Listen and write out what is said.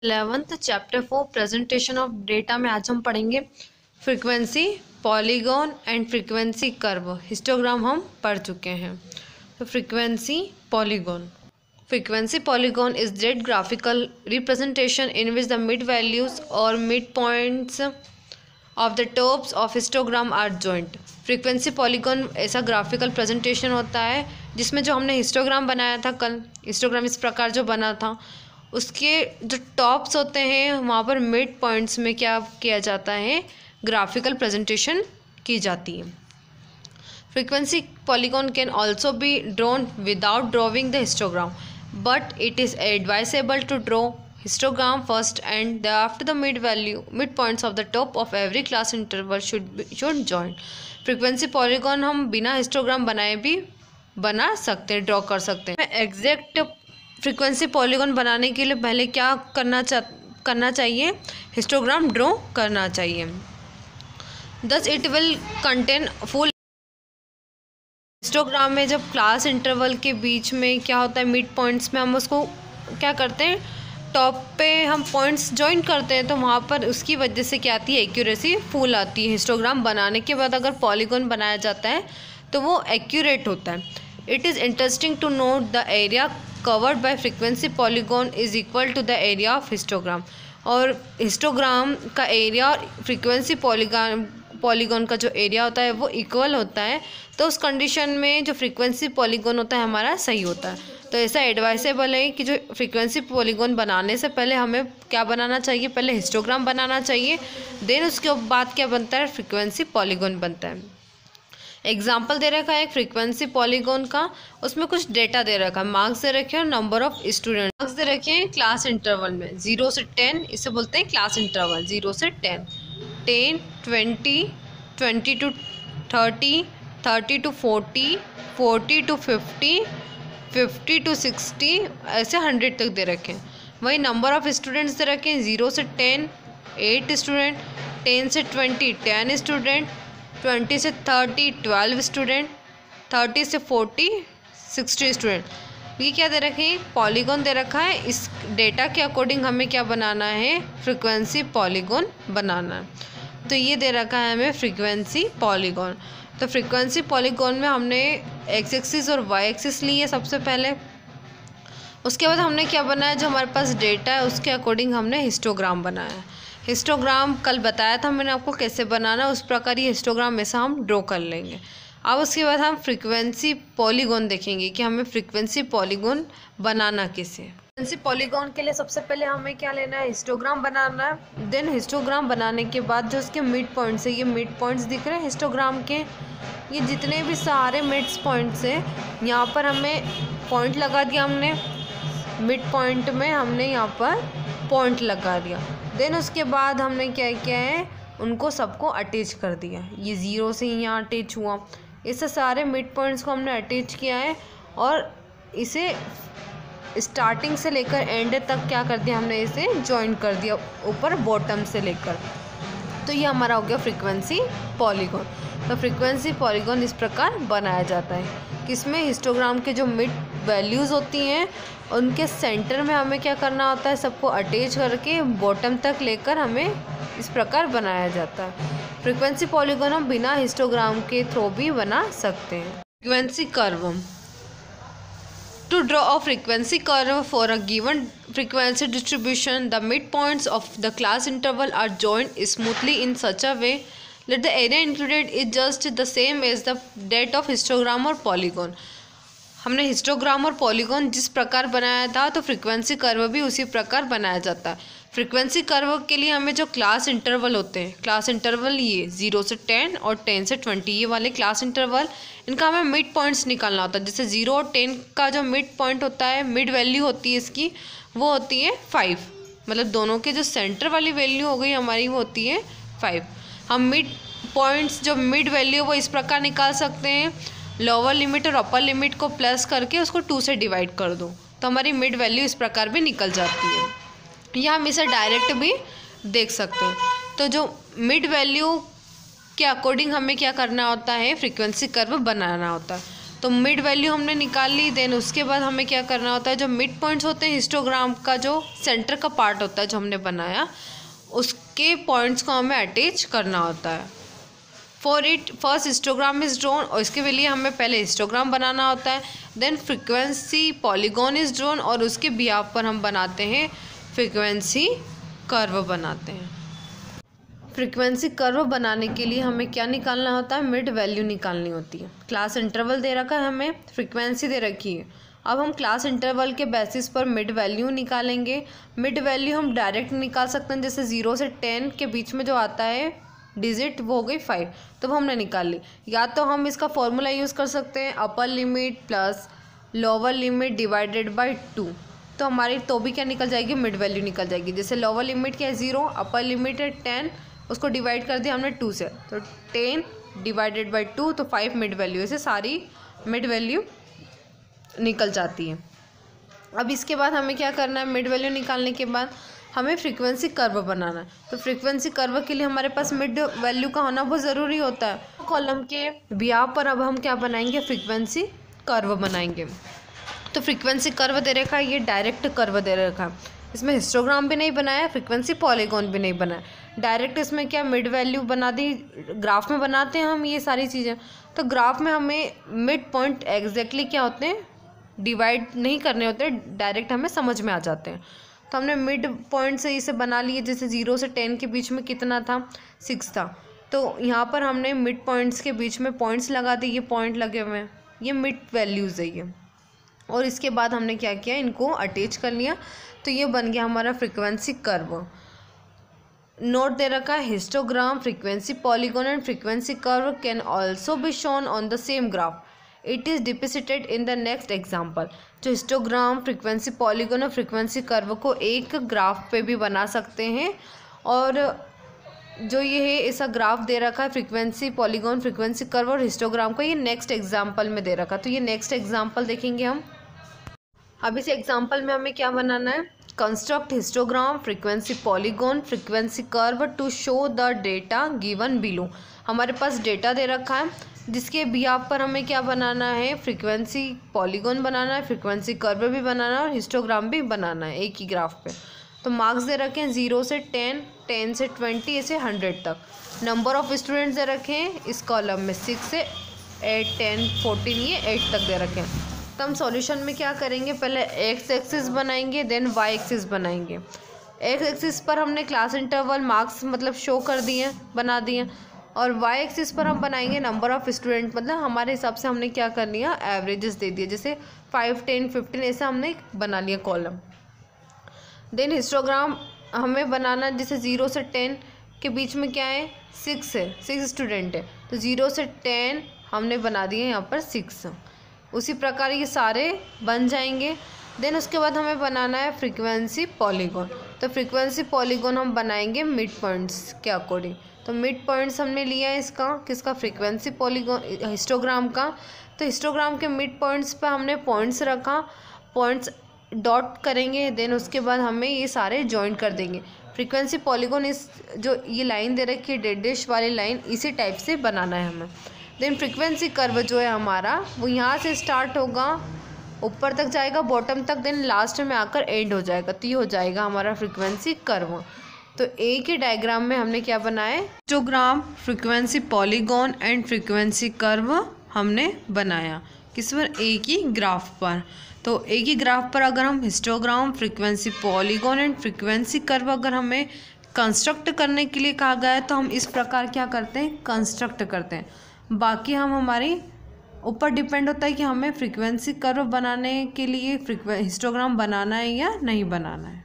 11th chapter 4 presentation of data में आज हम पढ़ेंगे frequency, polygon and frequency curve. Histogram हम पढ़ चुके हैं। तो frequency polygon is that graphical representation in which the mid values और mid points of the tops of histogram are joint. Frequency polygon ऐसा ग्राफिकल प्रेजेंटेशन होता है जिसमें जो हमने हिस्टोग्राम बनाया था कल, हिस्टोग्राम इस प्रकार जो बना था, उसके जो टॉप्स होते हैं वहाँ पर मिड पॉइंट्स में क्या किया जाता है, ग्राफिकल प्रेजेंटेशन की जाती है। Frequency polygon can also be drawn without drawing the histogram, but it is advisable to draw histogram first and after the mid points of the top of every class interval should join। Frequency polygon हम बिना histogram बनाए भी बना सकते हैं, draw कर सकते हैं। एग्जैक्ट फ्रीक्वेंसी पॉलीगॉन बनाने के लिए पहले क्या करना चाहिए, हिस्टोग्राम ड्रॉ करना चाहिए। Thus it will contain full histogram में जब क्लास इंटरवल के बीच में क्या होता है, मिड पॉइंट्स में हम उसको क्या करते हैं, टॉप पे हम पॉइंट्स जॉइन करते हैं, तो वहाँ पर उसकी वजह से क्या आती है, एक्यूरेसी फुल आती है। हिस्टोग्राम बनाने के बाद अगर पॉलीगॉन बनाया जाता है तो वो एक्यूरेट होता है। It is interesting to note the area covered by frequency polygon is equal to the area of histogram. और हिस्टोग्राम का एरिया और फ्रीक्वेंसी पॉलीगॉन का जो एरिया होता है वो इक्वल होता है। तो उस कंडीशन में जो फ्रीक्वेंसी पॉलीगॉन होता है हमारा सही होता है। तो ऐसा एडवाइसेबल है कि जो फ्रीक्वेंसी पॉलीगॉन बनाने से पहले हमें क्या बनाना चाहिए, पहले हिस्टोग्राम बनाना चाहिए, देन उसके बाद क्या बनता है, फ्रीक्वेंसी पॉलीगॉन बनता है। एग्जाम्पल दे रखा है एक फ्रीक्वेंसी पॉलीगॉन का, उसमें कुछ डेटा दे रखा है, मार्क्स दे रखे हैं और नंबर ऑफ स्टूडेंट। मार्क्स दे रखे हैं क्लास इंटरवल में 0 से 10, इसे बोलते हैं क्लास इंटरवल। 0 से 10, 10, 20, 20 to 30, 30 to 40, 40 to 50, 50 to 60, ऐसे 100 तक दे रखे हैं। वही नंबर ऑफ स्टूडेंट्स दे रखे हैं 0 से 10, 8 स्टूडेंट, 10 से 20, 10 स्टूडेंट, 20 से 30, 12 स्टूडेंट, 30 से 40, 60 स्टूडेंट। ये क्या दे रखे हैं, पॉलीगॉन दे रखा है। इस डेटा के अकॉर्डिंग हमें क्या बनाना है, फ्रीक्वेंसी पॉलीगॉन बनाना है। तो ये दे रखा है हमें फ्रीक्वेंसी पॉलीगॉन। तो फ्रीक्वेंसी पॉलीगॉन में हमने एक्स एक्सिस और वाई एक्सिस ली है सबसे पहले। उसके बाद हमने क्या बनाया, जो हमारे पास डेटा है उसके अकॉर्डिंग हमने हिस्टोग्राम बनाया। हिस्टोग्राम कल बताया था मैंने आपको कैसे बनाना, उस प्रकार ये हिस्टोग्राम ऐसा हम ड्रॉ कर लेंगे। अब उसके बाद हम फ्रीक्वेंसी पॉलीगॉन देखेंगे कि हमें फ्रीक्वेंसी पॉलीगॉन बनाना कैसे। फ्रीक्वेंसी पॉलीगॉन के लिए सबसे पहले हमें क्या लेना है, हिस्टोग्राम बनाना है। देन हिस्टोग्राम बनाने के बाद जो उसके मिड पॉइंट्स है, ये मिड पॉइंट्स दिख रहे हैं हिस्टोग्राम के, ये जितने भी सारे मिड्स पॉइंट्स हैं यहाँ पर हमें पॉइंट लगा दिया हमने, मिड पॉइंट में हमने यहाँ पर पॉइंट लगा दिया। देन उसके बाद हमने क्या किया है, उनको सबको अटैच कर दिया। ये 0 से यहाँ अटैच हुआ, इससे सारे मिड पॉइंट्स को हमने अटैच किया है और इसे स्टार्टिंग से लेकर एंड तक क्या कर दिया, हमने इसे जॉइन कर दिया ऊपर बॉटम से लेकर। तो ये हमारा हो गया फ्रीक्वेंसी पॉलीगॉन। तो फ्रीक्वेंसी पॉलीगॉन इस प्रकार बनाया जाता है, किसमें हिस्टोग्राम के जो मिड वैल्यूज़ होती हैं उनके सेंटर में हमें क्या करना होता है, सबको अटैच करके बॉटम तक लेकर हमें इस प्रकार बनाया जाता है। फ्रीक्वेंसी पॉलीगॉन हम बिना हिस्टोग्राम के थ्रू भी बना सकते हैं। Frequency curve, to draw a frequency curve for a given frequency distribution, the midpoints of the class interval are joined smoothly in such a way that the area included is just the same as the that of histogram or polygon। हमने histogram और polygon जिस प्रकार बनाया था तो frequency curve भी उसी प्रकार बनाया जाता है। फ्रीक्वेंसी कर्व के लिए हमें जो क्लास इंटरवल होते हैं, क्लास इंटरवल ये 0 से 10 और 10 से 20, ये वाले क्लास इंटरवल, इनका हमें मिड पॉइंट्स निकालना होता है। जैसे 0 और 10 का जो मिड पॉइंट होता है, मिड वैल्यू होती है इसकी, वो होती है 5, मतलब दोनों के जो सेंटर वाली वैल्यू हो गई हमारी वो होती है 5। हम मिड पॉइंट्स जो मिड वैल्यू वो इस प्रकार निकाल सकते हैं, लोअर लिमिट और अपर लिमिट को प्लस करके उसको 2 से डिवाइड कर दो तो हमारी मिड वैल्यू इस प्रकार भी निकल जाती है, या हम इसे डायरेक्ट भी देख सकते हैं। तो जो मिड वैल्यू के अकॉर्डिंग हमें क्या करना होता है, फ्रीक्वेंसी कर्व बनाना होता है। तो मिड वैल्यू हमने निकाल ली। देन उसके बाद हमें क्या करना होता है, जो मिड पॉइंट्स होते हैं हिस्टोग्राम का जो सेंटर का पार्ट होता है जो हमने बनाया, उसके पॉइंट्स को हमें अटैच करना होता है। For it first histogram is drawn, और इसके लिए हमें पहले हिस्टोग्राम बनाना होता है। Then frequency polygon is drawn, और उसके बिहाफ पर हम बनाते हैं फ्रीक्वेंसी कर्व बनाते हैं। फ्रीक्वेंसी कर्व बनाने के लिए हमें क्या निकालना होता है, मिड वैल्यू निकालनी होती है। क्लास इंटरवल दे रखा है, हमें फ्रीक्वेंसी दे रखी है। अब हम क्लास इंटरवल के बेसिस पर मिड वैल्यू निकालेंगे। मिड वैल्यू हम डायरेक्ट निकाल सकते हैं, जैसे 0 से 10 के बीच में जो आता है डिजिट वो हो गई 5, तो वो हमने निकाल ली। या तो हम इसका फॉर्मूला यूज़ कर सकते हैं, upper limit plus lower limit divided by 2, तो हमारी तो भी क्या निकल जाएगी, मिड वैल्यू निकल जाएगी। जैसे लोअर लिमिट क्या है 0, अपर लिमिट है 10, उसको डिवाइड कर दिया हमने 2 से, तो 10 डिवाइडेड बाई 2, तो 5 मिड वैल्यू। ऐसे सारी मिड वैल्यू निकल जाती है। अब इसके बाद हमें क्या करना है, मिड वैल्यू निकालने के बाद हमें फ्रीक्वेंसी कर्व बनाना है। तो फ्रीक्वेंसी कर्व के लिए हमारे पास मिड वैल्यू का होना बहुत ज़रूरी होता है। कॉलम के बिहाफ पर अब हम क्या बनाएंगे, फ्रीक्वेंसी कर्व बनाएंगे। तो फ्रीक्वेंसी कर्व दे रखा है, ये डायरेक्ट कर्व दे रखा है, इसमें हिस्टोग्राम भी नहीं बनाया, फ्रीक्वेंसी पॉलीगॉन भी नहीं बनाया, डायरेक्ट इसमें क्या मिड वैल्यू बना दी। ग्राफ में बनाते हैं हम ये सारी चीज़ें, तो ग्राफ में हमें मिड पॉइंट एग्जैक्टली क्या होते हैं डिवाइड नहीं करने होते, डायरेक्ट हमें समझ में आ जाते हैं। तो हमने मिड पॉइंट से इसे बना लिए, जैसे 0 से 10 के बीच में कितना था, 6 था, तो यहाँ पर हमने मिड पॉइंट्स के बीच में पॉइंट्स लगा दिए, ये पॉइंट लगे हुए हैं, ये मिड वैल्यूज़ है ये। और इसके बाद हमने क्या किया, इनको अटैच कर लिया, तो ये बन गया हमारा फ्रीक्वेंसी कर्व। नोट दे रखा है, histogram frequency polygon and frequency curve can also be shown on the same graph, it is depicted in the next example. जो हिस्टोग्राम फ्रीक्वेंसी पॉलीगॉन और फ्रीक्वेंसी कर्व को एक ग्राफ पे भी बना सकते हैं, और जो ये है ऐसा ग्राफ दे रखा है फ्रीक्वेंसी पॉलीगॉन फ्रीक्वेंसी कर्व और हिस्टोग्राम को, ये नेक्स्ट एग्जाम्पल में दे रखा। तो ये नेक्स्ट एग्जाम्पल देखेंगे हम। अब इस एग्जाम्पल में हमें क्या बनाना है, construct histogram frequency polygon frequency curve to show the data given below. हमारे पास डेटा दे रखा है, जिसके बिहाफ पर हमें क्या बनाना है, फ्रीक्वेंसी पॉलीगॉन बनाना है, फ्रीक्वेंसी कर्व भी बनाना है और हिस्टोग्राम भी बनाना है एक ही ग्राफ पे। तो मार्क्स दे रखे हैं 0 से 10, 10 से 20, ऐसे 100 तक। नंबर ऑफ़ स्टूडेंट्स दे रखे हैं इस कॉलम में 6 से 8, 10, 14, ये 8 तक दे रखे हैं। तो हम सॉल्यूशन में क्या करेंगे, पहले एक्स एक्सिस बनाएंगे, देन वाई एक्सिस बनाएंगे। एक्स एक्सिस पर हमने क्लास इंटरवल मार्क्स मतलब शो कर दिए, बना दिए, और वाई एक्सिस पर हम बनाएंगे नंबर ऑफ़ स्टूडेंट, मतलब हमारे हिसाब से हमने क्या कर लिया, एवरेजेस दे दिए, जैसे 5, 10, 15 ऐसा हमने बना लिया कॉलम। देन हिस्टोग्राम हमें बनाना, जैसे 0 से 10 के बीच में क्या है, 6 है, 6 स्टूडेंट है, तो 0 से 10 हमने बना दिए यहाँ पर 6। उसी प्रकार ये सारे बन जाएंगे। देन उसके बाद हमें बनाना है फ्रीक्वेंसी पॉलीगॉन। तो फ्रीक्वेंसी पॉलीगॉन हम बनाएंगे मिड पॉइंट्स के अकॉर्डिंग। तो मिड पॉइंट्स हमने लिया है इसका, किसका, फ्रीक्वेंसी पॉलीगॉन हिस्टोग्राम का। तो हिस्टोग्राम के मिड पॉइंट्स पर हमने पॉइंट्स रखा, पॉइंट्स डॉट करेंगे, देन उसके बाद हमें ये सारे जॉइन कर देंगे। फ्रीक्वेंसी पॉलीगॉन इस जो ये लाइन दे रखी है डैश वाली लाइन, इसी टाइप से बनाना है हमें। देन फ्रीक्वेंसी कर्व जो है हमारा वो यहाँ से स्टार्ट होगा, ऊपर तक जाएगा बॉटम तक, देन लास्ट में आकर एंड हो जाएगा, तो ये हो जाएगा हमारा फ्रीक्वेंसी कर्व। तो एक ही डायग्राम में हमने क्या बनाया है, histogram frequency polygon and frequency curve हमने बनाया, किस पर, एक ही ग्राफ पर। तो एक ही ग्राफ पर अगर हम histogram frequency polygon and frequency curve अगर हमें कंस्ट्रक्ट करने के लिए कहा गया है, तो हम इस प्रकार क्या करते हैं, कंस्ट्रक्ट करते हैं। बाकी हम हमारी ऊपर डिपेंड होता है कि हमें फ्रीक्वेंसी कर्व बनाने के लिए हिस्टोग्राम बनाना है या नहीं बनाना है।